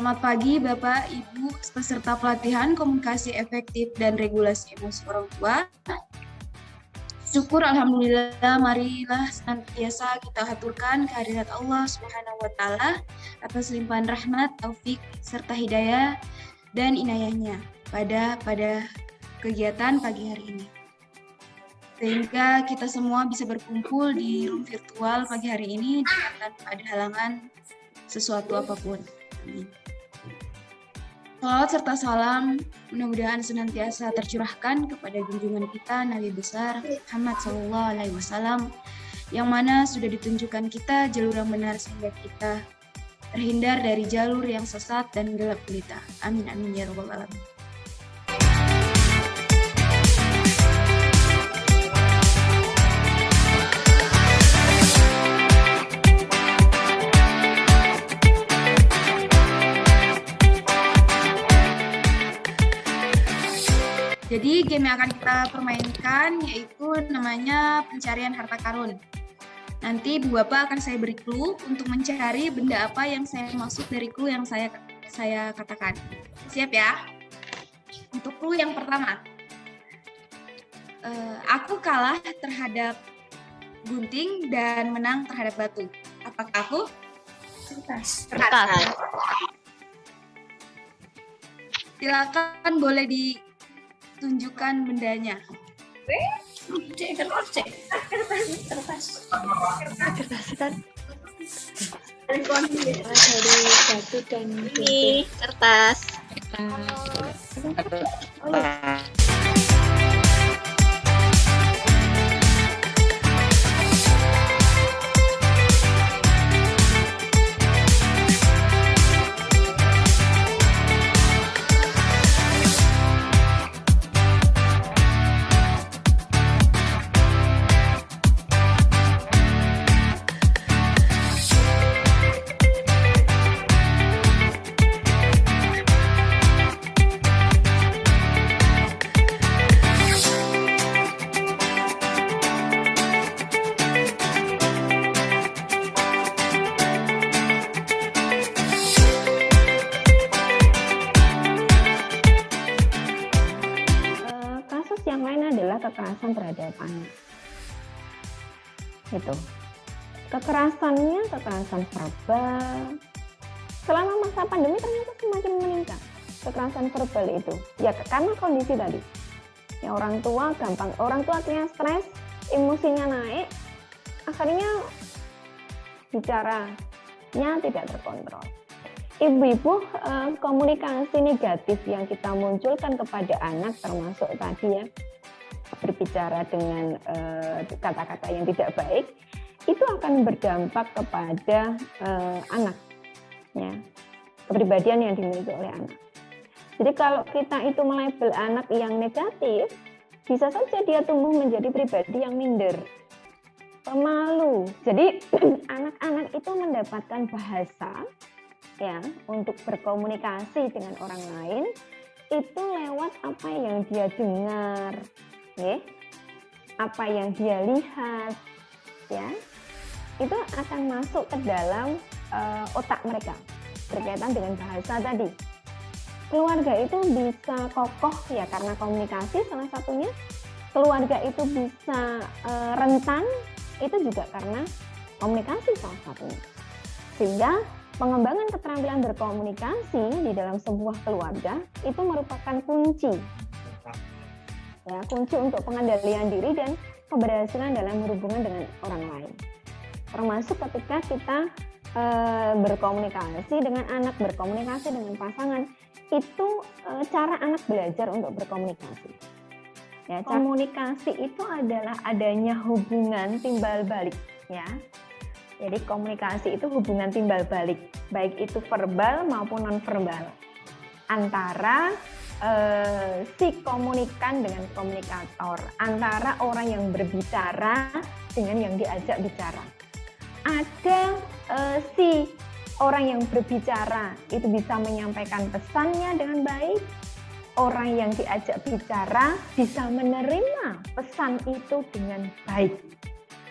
Selamat pagi Bapak, Ibu, peserta pelatihan komunikasi efektif dan regulasi emosi orang tua. Syukur Alhamdulillah, marilah senantiasa kita haturkan kehadirat Allah Subhanahu wa Ta'ala atas limpahan rahmat, taufik, serta hidayah dan inayahnya pada kegiatan pagi hari ini. Sehingga kita semua bisa berkumpul di room virtual pagi hari ini tanpa ada halangan sesuatu apapun. Amin. Salawat serta salam mudah-mudahan senantiasa tercurahkan kepada junjungan kita Nabi besar Muhammad SAW, yang mana sudah ditunjukkan kita jalur yang benar sehingga kita terhindar dari jalur yang sesat dan gelap gulita. Amin amin ya rabbal alamin. Jadi game yang akan kita permainkan yaitu namanya pencarian harta karun. Nanti Bu Bapak akan saya beri clue untuk mencari benda apa yang saya maksud dari clue yang saya katakan. Siap ya? Untuk clue yang pertama. Aku kalah terhadap gunting dan menang terhadap batu. Apakah aku? Kertas. Silakan boleh ditunjukkan bendanya. Kertas. Dari batu dan Ini kertas. Yang lain adalah kekerasan terhadap anak. Itu. Kekerasannya kekerasan verbal. Selama masa pandemi ternyata semakin meningkat. Kekerasan verbal itu. Ya karena kondisi tadi. Ya orang tua akhirnya stres, emosinya naik, akhirnya bicaranya tidak terkontrol. Ibu-ibu, komunikasi negatif yang kita munculkan kepada anak termasuk tadi ya, berbicara dengan kata-kata yang tidak baik, itu akan berdampak kepada anak, ya, kepribadian yang dimiliki oleh anak. Jadi kalau kita itu melabel anak yang negatif, bisa saja dia tumbuh menjadi pribadi yang minder, pemalu. Jadi anak-anak itu mendapatkan bahasa ya untuk berkomunikasi dengan orang lain itu lewat apa yang dia dengar, ya, apa yang dia lihat, ya, itu akan masuk ke dalam otak mereka berkaitan dengan bahasa tadi. Keluarga itu bisa kokoh ya karena komunikasi salah satunya. Keluarga itu bisa rentan itu juga karena komunikasi salah satunya. Sehingga pengembangan keterampilan berkomunikasi di dalam sebuah keluarga itu merupakan kunci, ya, kunci untuk pengendalian diri dan keberhasilan dalam berhubungan dengan orang lain. Termasuk ketika kita berkomunikasi dengan anak, berkomunikasi dengan pasangan, itu cara anak belajar untuk berkomunikasi. Ya, komunikasi itu adalah adanya hubungan timbal balik, ya. Jadi komunikasi itu hubungan timbal balik, baik itu verbal maupun non-verbal, antara si komunikan dengan komunikator, antara orang yang berbicara dengan yang diajak bicara. Ada si orang yang berbicara itu bisa menyampaikan pesannya dengan baik, orang yang diajak bicara bisa menerima pesan itu dengan baik.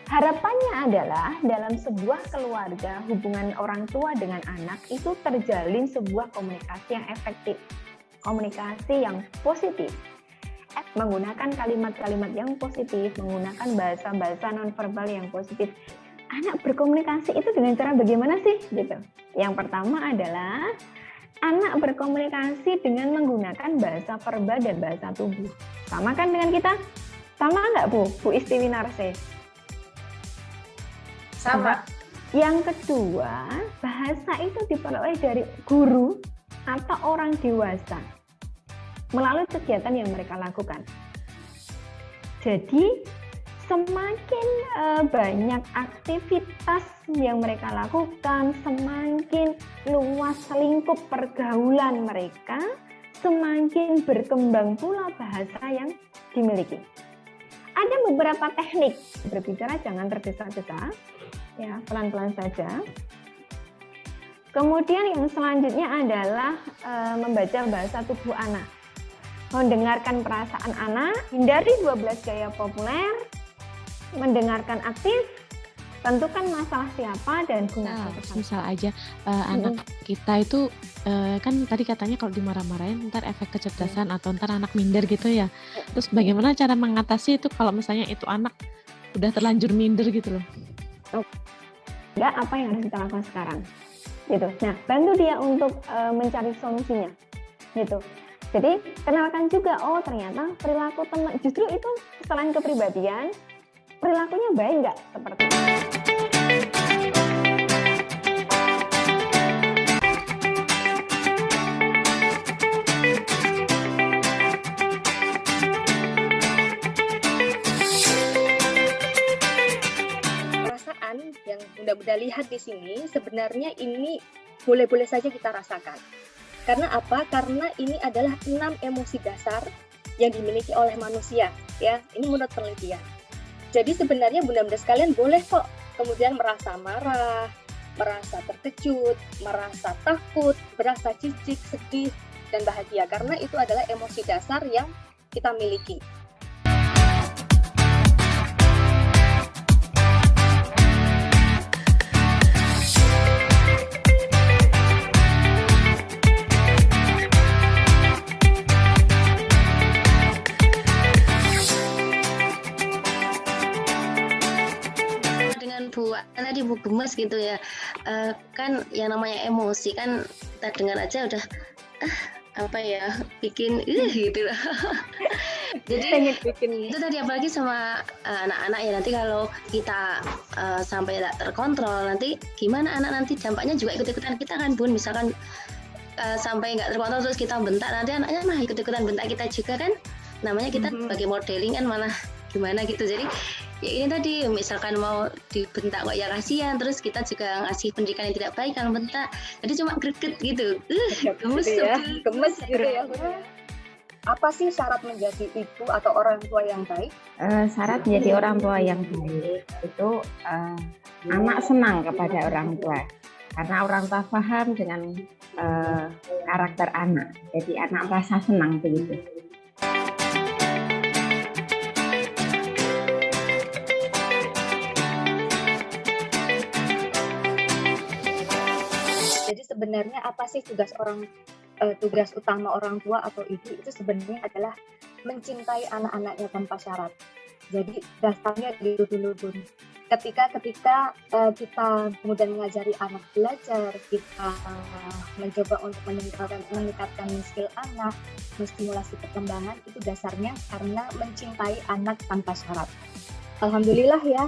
Harapannya adalah dalam sebuah keluarga, hubungan orang tua dengan anak itu terjalin sebuah komunikasi yang efektif, komunikasi yang positif, menggunakan kalimat-kalimat yang positif, menggunakan bahasa-bahasa nonverbal yang positif. Anak berkomunikasi itu dengan cara bagaimana sih? Gitu. Yang pertama adalah anak berkomunikasi dengan menggunakan bahasa verbal dan bahasa tubuh. Sama kan dengan kita? Sama nggak Bu Istiwi Narse? Sama. Yang kedua, bahasa itu diperoleh dari guru atau orang dewasa melalui kegiatan yang mereka lakukan. Jadi, semakin banyak aktivitas yang mereka lakukan, semakin luas lingkup pergaulan mereka, semakin berkembang pula bahasa yang dimiliki. Ada beberapa teknik berbicara, jangan tergesa-gesa, ya pelan-pelan saja. Kemudian yang selanjutnya adalah membaca bahasa tubuh anak. Mendengarkan perasaan anak, hindari 12 gaya populer, mendengarkan aktif, tentukan masalah siapa dan gunakan pesan. Misal aja anak kita itu kan tadi katanya kalau dimarah-marahin ntar efek kecerdasan atau ntar anak minder gitu ya. Terus bagaimana cara mengatasi itu kalau misalnya itu anak udah terlanjur minder gitu loh? Enggak, apa yang harus kita lakukan sekarang? Gitu. Nah, bantu dia untuk mencari solusinya. Gitu. Jadi kenalkan juga, oh ternyata perilaku teman, justru itu selain kepribadian, perilakunya baik nggak seperti itu. Perasaan yang Bunda lihat di sini sebenarnya ini boleh-boleh saja kita rasakan. Karena apa? Karena ini adalah 6 emosi dasar yang dimiliki oleh manusia, ya. Ini menurut penelitian. Jadi sebenarnya bunda-bunda sekalian boleh kok kemudian merasa marah, merasa terkejut, merasa takut, merasa jijik, sedih, dan bahagia. Karena itu adalah emosi dasar yang kita miliki. Tadi Bu Gemes gitu ya, kan yang namanya emosi kan kita dengar aja udah apa ya, bikin gitu. Jadi itu tadi apalagi sama anak-anak ya, nanti kalau kita sampai tidak terkontrol, nanti gimana anak nanti dampaknya juga ikut-ikutan kita kan Bun, misalkan sampai nggak terkontrol terus kita bentak, nanti anaknya mah ikut-ikutan bentak kita juga kan, namanya kita sebagai modeling kan malah gimana gitu. Jadi ya ini tadi misalkan mau dibentak kok ya kasihan, terus kita juga ngasih pendidikan yang tidak baik kalau bentak, jadi cuma greget gitu, gemes gitu ya, gemes gitu ya. Apa sih syarat menjadi ibu atau orang tua yang baik? Syarat menjadi orang tua yang baik itu anak senang kepada orang tua, karena orang tua paham dengan karakter anak, jadi anak merasa senang begitu. Jadi sebenarnya apa sih tugas utama orang tua atau ibu itu sebenarnya adalah mencintai anak-anaknya tanpa syarat. Jadi dasarnya itu dulu Bun. Ketika kita kemudian mengajari anak belajar, kita mencoba untuk meningkatkan skill anak, menstimulasi perkembangan, itu dasarnya karena mencintai anak tanpa syarat. Alhamdulillah ya,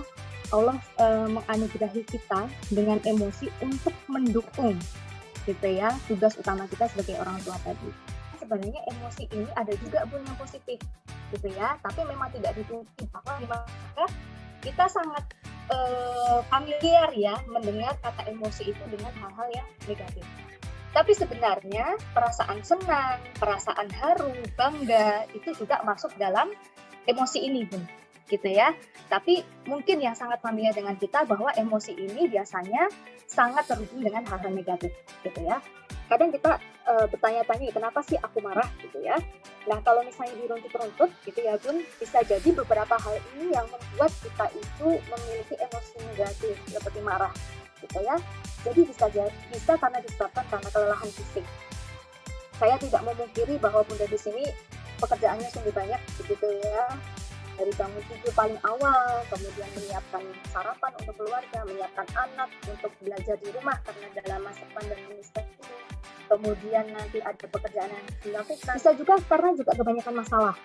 Allah menganugerahi kita dengan emosi untuk mendukung gitu ya tugas utama kita sebagai orang tua tadi. Sebenarnya emosi ini ada juga Bun yang positif gitu ya, tapi memang tidak ditutupi bahwa dimana kita sangat familiar ya mendengar kata emosi itu dengan hal-hal yang negatif. Tapi sebenarnya perasaan senang, perasaan haru, bangga itu juga masuk dalam emosi ini Bun. gitu ya. Tapi mungkin yang sangat familiar dengan kita bahwa emosi ini biasanya sangat terhubung dengan hal-hal negatif gitu ya. Kadang kita bertanya-tanya kenapa sih aku marah gitu ya. Nah kalau misalnya diruntut-runtut gitu ya Bun, bisa jadi beberapa hal ini yang membuat kita itu memiliki emosi negatif seperti marah gitu ya. Jadi bisa karena disebabkan karena kelelahan fisik. Saya tidak memungkiri bahwa Bunda di sini pekerjaannya sungguh banyak begitu ya. Dari bangun tidur paling awal, kemudian menyiapkan sarapan untuk keluarga, menyiapkan anak untuk belajar di rumah karena dalam masa pandemi ini. Kemudian nanti ada pekerjaan yang dilakukan. Bisa juga karena juga kebanyakan masalah.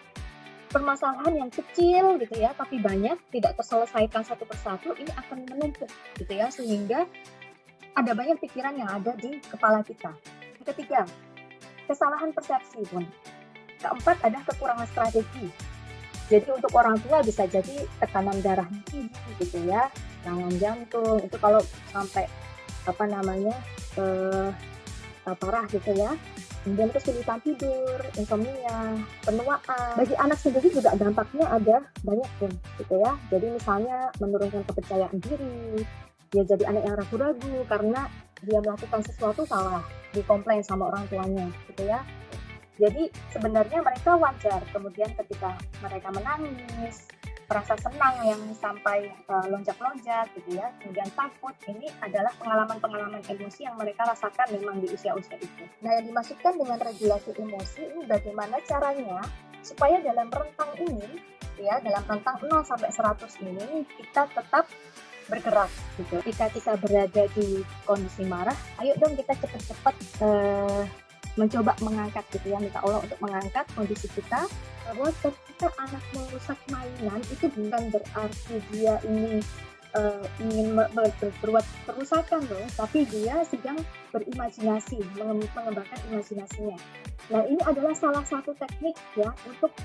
Permasalahan yang kecil gitu ya, tapi banyak tidak terselesaikan satu persatu, ini akan menumpuk gitu ya, sehingga ada banyak pikiran yang ada di kepala kita. Yang ketiga, kesalahan persepsi Bun. Keempat ada kekurangan strategi. Jadi untuk orang tua bisa jadi tekanan darah tinggi gitu ya, serangan jantung itu kalau sampai parah gitu ya. Kemudian kesulitan tidur, insomnia, penuaan. Bagi anak sendiri juga dampaknya ada banyak Bun, gitu ya. Jadi misalnya menurunkan kepercayaan diri, dia jadi anak yang ragu-ragu karena dia melakukan sesuatu salah, dikomplain sama orang tuanya gitu ya. Jadi sebenarnya mereka wajar kemudian ketika mereka menangis, merasa senang yang sampai lonjak-lonjak gitu ya, kemudian takut, ini adalah pengalaman-pengalaman emosi yang mereka rasakan memang di usia-usia itu. Nah yang dimaksudkan dengan regulasi emosi ini bagaimana caranya supaya dalam rentang ini ya, dalam rentang 0 sampai 100 ini kita tetap bergerak gitu. Ketika kita berada di kondisi marah, ayo dong kita cepat-cepat mencoba mengangkat gitu ya, minta Allah untuk mengangkat kondisi kita, bahwa ketika anak merusak mainan itu bukan berarti dia ini ingin berbuat perusakan loh, tapi dia sedang berimajinasi, mengembangkan imajinasinya. Nah ini adalah salah satu teknik ya untuk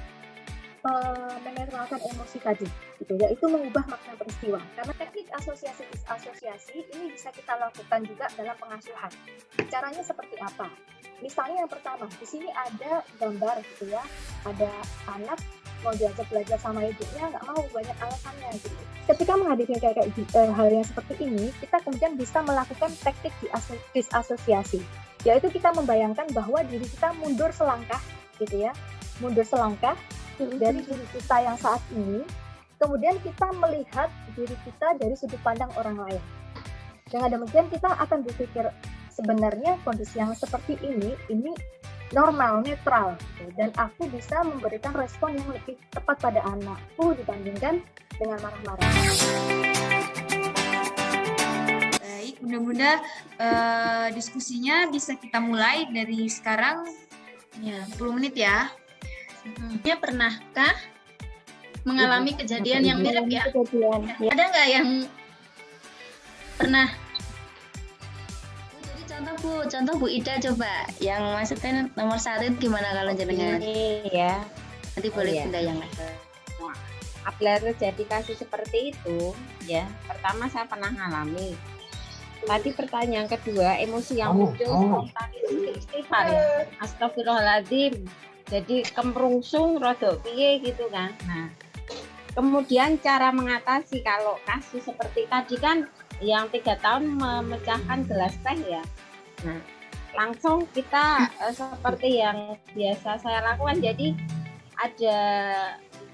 menetralkan emosi tadi gitu ya, itu mengubah makna peristiwa. Karena teknik asosiasi ini bisa kita lakukan juga dalam pengasuhan. Caranya seperti apa? Misalnya yang pertama, di sini ada gambar gitu ya, ada anak mau diajak belajar sama ibunya, nggak mau, banyak alasannya gitu. Ketika menghadapi hal yang seperti ini, kita kemudian bisa melakukan teknik disasosiasi, yaitu kita membayangkan bahwa diri kita mundur selangkah gitu ya, mundur selangkah dari diri kita yang saat ini, kemudian kita melihat diri kita dari sudut pandang orang lain. Dengan demikian kita akan berpikir, sebenarnya kondisi yang seperti ini normal, netral, gitu. Dan aku bisa memberikan respon yang lebih tepat pada anakku dibandingkan dengan marah-marah. Baik, Bunda-Bunda, diskusinya bisa kita mulai dari sekarang, ya 10 menit ya. Pernahkah mengalami kejadian yang mirip ya? Ada nggak yang pernah? Contoh Bu Ida coba, yang maksudnya nomor 1 gimana kalau jenengan? Ya. Nanti boleh iya. Bunda yang lain. Apabila terjadi kasus seperti itu, ya pertama saya pernah ngalami. Tadi pertanyaan kedua, emosi yang muncul spontan itu istighfar ya. Astagfirullahaladzim. Jadi kemrungsung rodok piye gitu kan. Nah, kemudian cara mengatasi kalau kasus seperti tadi kan yang 3 tahun memecahkan gelas teh ya. Nah, langsung kita seperti yang biasa saya lakukan, jadi ada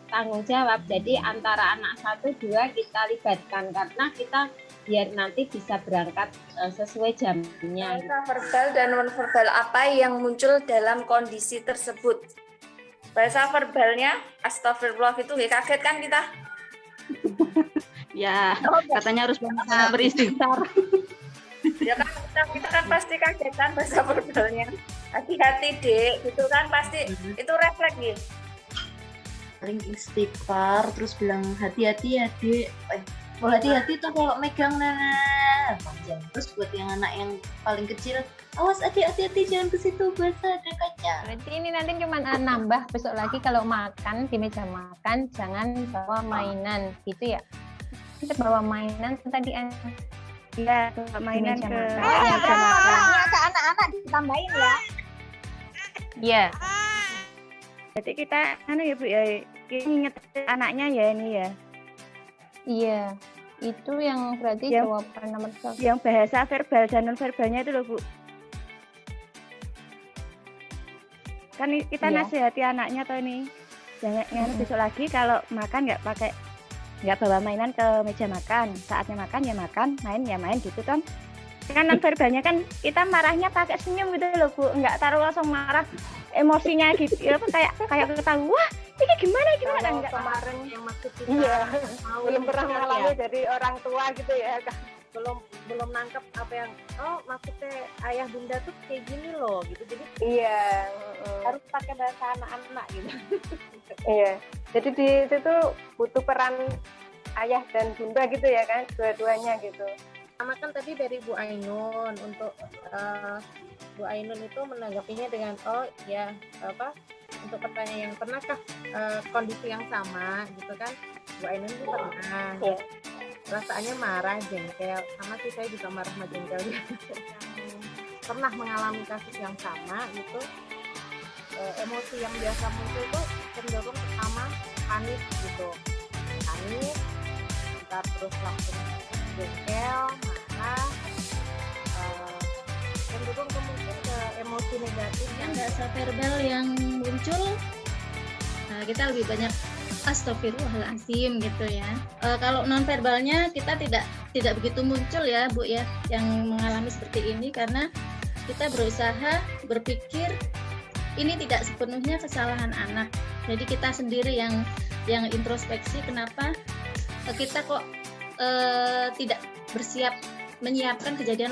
tanggung jawab. Jadi antara anak 1, 2 kita libatkan karena kita biar nanti bisa berangkat sesuai jamnya. Bahasa verbal dan non-verbal apa yang muncul dalam kondisi tersebut? Bahasa verbalnya, astagfirullah itu kaget kan kita? Ya, katanya harus beristighfar. Ya kan kita kan pasti kaget kan bahasa verbalnya. Hati-hati Dek, gitu kan pasti itu refleks gitu. Paling istighfar, terus bilang hati-hati ya Dek. Oh, hati-hati tuh kalau megang panjang. Terus buat yang anak yang paling kecil, awas hati-hati jangan ke situ, basah ada kaca. Berarti ini nanti cuma nambah besok lagi kalau makan di meja makan jangan bawa mainan gitu ya. Kita bawa mainan tadi ya mainan ke anak-anak ditambahin ya. Iya. Jadi kita ya Bu ya inget anaknya ya ini ya. Iya, itu yang berarti jawaban nomor 1. Yang bahasa verbal dan non verbalnya itu loh Bu. Kan kita nasihati anaknya toh ini. Jangan besok lagi kalau makan nggak bawa mainan ke meja makan. Saatnya makan ya makan, main ya main gitu kan. Kan non verbalnya kan kita marahnya pakai senyum gitu loh Bu. Nggak taruh langsung marah emosinya gitu. Ya, kayak ketahuan, wah ini gimana kan enggak kemarin yang maksud kita belum pernah mengalami dari orang tua gitu ya, belum nangkep apa yang maksudnya ayah bunda tuh kayak gini loh gitu, jadi harus pakai bahasa anak-anak gitu. Iya, jadi di situ butuh peran ayah dan bunda gitu ya kan, dua-duanya gitu. Sama kan tadi dari Bu Ainun, untuk Bu Ainun itu menanggapinya dengan untuk pertanyaan yang pernahkah kondisi yang sama gitu kan, Bu Ainun itu pernah. Perasaannya marah, jengkel, sama sih saya juga marah sama jengkel pernah mengalami kasus yang sama gitu. Emosi yang biasa muncul tuh cenderung pertama panik gitu, kita terus langsung jengkel, marah, cenderung mungkin ke emosi negatif. Yang bahasa verbal yang muncul, kita lebih banyak astagfirullahaladzim gitu ya. Kalau non verbalnya kita tidak begitu muncul ya Bu ya, yang mengalami seperti ini, karena kita berusaha berpikir ini tidak sepenuhnya kesalahan anak. Jadi kita sendiri yang introspeksi, kenapa kita kok tidak menyiapkan kejadian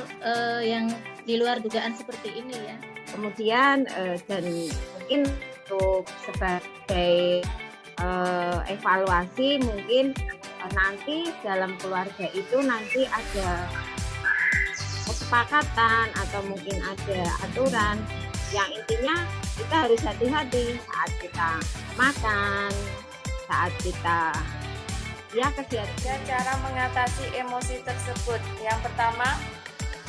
yang di luar dugaan seperti ini ya. Kemudian dan mungkin untuk sebagai evaluasi, mungkin nanti dalam keluarga itu nanti ada kesepakatan atau mungkin ada aturan yang intinya kita harus hati-hati saat kita makan, saat kita kegiatan. Cara mengatasi emosi tersebut, yang pertama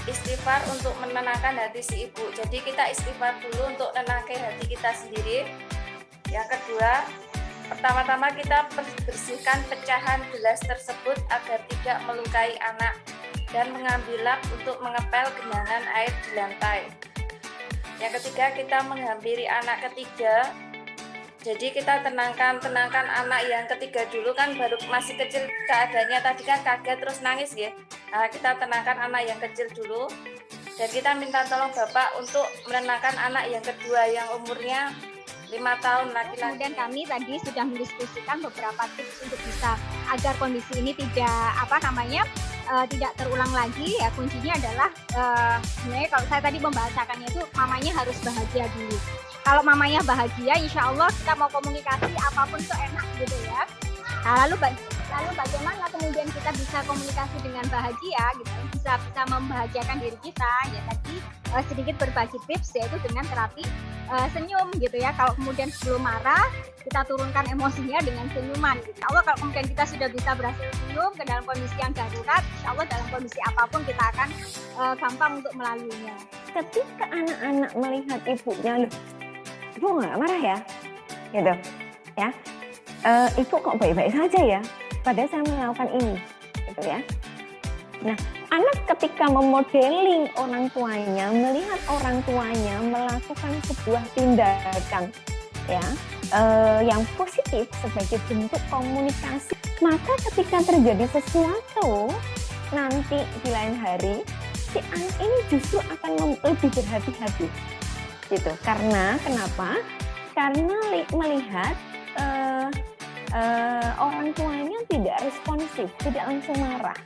istighfar untuk menenangkan hati si ibu. Jadi kita istighfar dulu untuk menenangkan hati kita sendiri. Yang kedua, pertama-tama kita bersihkan pecahan gelas tersebut agar tidak melukai anak, dan mengambil lap untuk mengepel genangan air di lantai. Yang ketiga, kita menghampiri anak ketiga. Jadi kita tenangkan anak yang ketiga dulu, kan baru masih kecil keadaannya, tadi kan kaget terus nangis ya. Nah, kita tenangkan anak yang kecil dulu, dan kita minta tolong Bapak untuk menenangkan anak yang kedua yang umurnya 5 tahun laki-laki. Kemudian kami tadi sudah mendiskusikan beberapa tips untuk bisa agar kondisi ini tidak terulang lagi ya. Kuncinya adalah sebenarnya kalau saya tadi membahasakannya itu mamanya harus bahagia dulu. Kalau mamanya bahagia, insya Allah kita mau komunikasi apapun itu enak gitu ya. Nah, lalu bagaimana kemudian kita bisa komunikasi dengan bahagia gitu, bisa membahagiakan diri kita ya. Tadi sedikit berbagi tips, yaitu dengan terapi senyum gitu ya. Kalau kemudian sebelum marah kita turunkan emosinya dengan senyuman gitu. Insya Allah kalau kemudian kita sudah bisa berhasil senyum ke dalam kondisi yang darurat, insya Allah dalam kondisi apapun kita akan gampang untuk melaluinya. Ketika anak-anak melihat ibunya, loh, ibu nggak marah ya, gitu ya, ibu kok baik-baik saja ya, padahal saya melakukan ini, gitu ya. Nah, anak ketika memodeling orang tuanya, melihat orang tuanya melakukan sebuah tindakan ya yang positif sebagai bentuk komunikasi, maka ketika terjadi sesuatu nanti di lain hari, si anak ini justru akan lebih berhati-hati, gitu. Karena kenapa? Karena melihat orang tuanya tidak responsif, tidak langsung marah.